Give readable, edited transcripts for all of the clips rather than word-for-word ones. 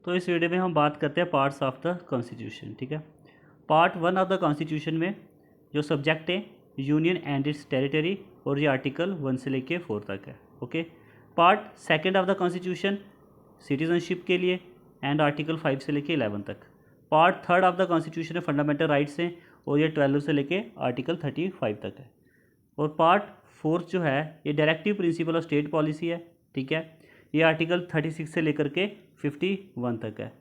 तो इस वीडियो में हम बात करते हैं पार्ट्स ऑफ द कॉन्स्टिट्यूशन। ठीक है, पार्ट 1 ऑफ द कॉन्स्टिट्यूशन में जो सब्जेक्ट है यूनियन एंड इट्स टेरिटरी, और ये आर्टिकल 1 से लेके 4 तक है। Okay, part 2 of the constitution citizenship के लिए एंड आर्टिकल 5 से लेके 11 तक। पार्ट 3 ऑफ द कॉन्स्टिट्यूशन में फंडामेंटल राइट्स हैं और ये 12 से लेके आर्टिकल 35 तक है। और पार्ट 4 जो है ये directive principle of state policy है। ठीक है, ये आर्टिकल 36 से लेकर के 51 तक है।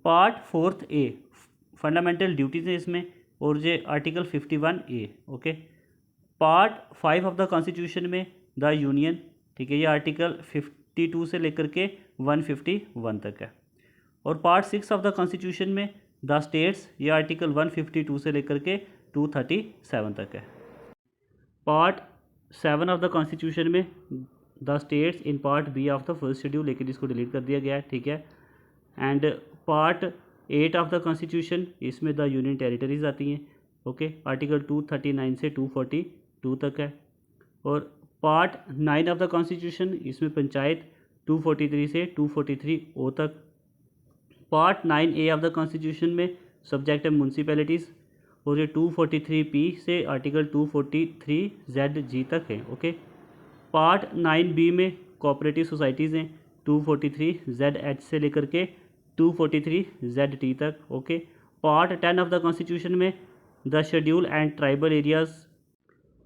पार्ट 4 ए फंडामेंटल ड्यूटीज़ है इसमें, और ये article 51 A. Okay, part 5 of the constitution में द यूनियन, ठीक है, ये आर्टिकल 52 से लेकर के 151 तक है। और पार्ट 6 ऑफ द कॉन्स्टिट्यूशन में द स्टेट्स, ये आर्टिकल 152 से लेकर के 237 तक है। पार्ट 7 ऑफ द कॉन्स्टिट्यूशन में the states in part B of the first schedule, लेकिन इसको डिलीट कर दिया गया है। ठीक है, and part 8 of the constitution, इसमें द यूनियन टेरिटरीज आती हैं। ओके, आर्टिकल 239 से 242 तक है। और पार्ट 9 ऑफ द कॉन्स्टिट्यूशन, इसमें पंचायत 243 से 243 ओ तक। Part 9 A of the constitution में सब्जेक्ट है म्यूनसिपैलिटीज़, और ये 243 पी से आर्टिकल 243 जेड जी तक है। ओके, पार्ट 9 बी में कोऑपरेटिव सोसाइटीज़ हैं 243 जेड एच से लेकर के 243 जेड टी तक। Okay, part 10 of the constitution में the schedule and tribal areas.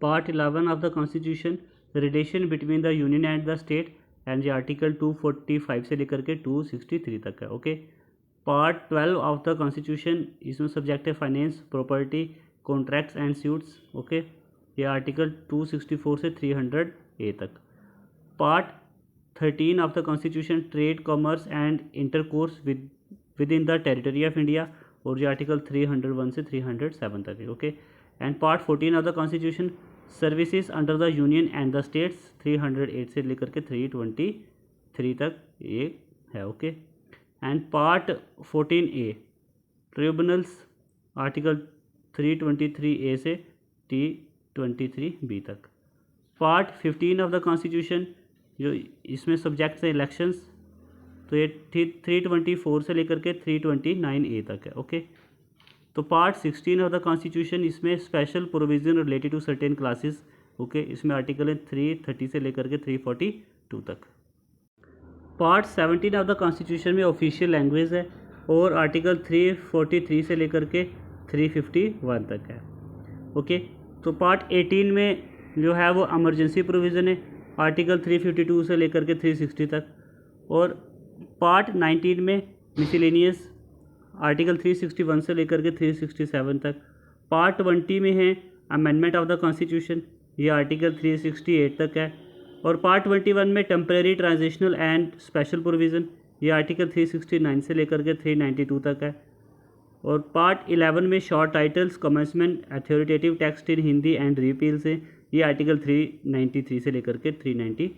Part 11 of the constitution relation between the union and the state, and ये article 245 से लेकर के 263 तक है। Okay, part 12 of the constitution, इसमें सब्जेक्ट है finance, property, contracts and suits. Okay, ये आर्टिकल 264 से 300 ए तक। Part 13 of the constitution trade, commerce and intercourse with in the territory of India, और ये आर्टिकल 301 से 307 तक है। Okay, and part 14 of the constitution services under the union and the states, 308 से लेकर के 323 तक ये है। Okay, and part 14 A tribunals, article 323 ए से 323 बी तक। पार्ट 15 ऑफ द कॉन्स्टिट्यूशन, जो इसमें सब्जेक्ट्स हैं इलेक्शंस, तो ये 324 से लेकर के 329 ए तक है। ओके, तो पार्ट 16 ऑफ द कॉन्स्टिट्यूशन, इसमें special provision related to certain classes. Okay, इसमें आर्टिकल है 330 से लेकर के 342 तक। पार्ट 17 ऑफ द कॉन्स्टिट्यूशन में ऑफिशियल लैंग्वेज है, और आर्टिकल 343 से लेकर के 351 तक है। ओके, तो पार्ट 18 में जो है वो इमरजेंसी प्रोविज़न है, आर्टिकल 352 से लेकर के 360 तक। और पार्ट 19 में मिसलेनियस, आर्टिकल 361 से लेकर के 367 तक। पार्ट 20 में है अमेंडमेंट ऑफ द कॉन्स्टिट्यूशन, ये आर्टिकल 368 तक है। और पार्ट 21 में temporary, transitional and special provision, ये आर्टिकल 369 से लेकर के 392 तक है। और पार्ट 11 में short titles, commencement, authoritative text in Hindi and repeal से, ये आर्टिकल 393 से लेकर के 390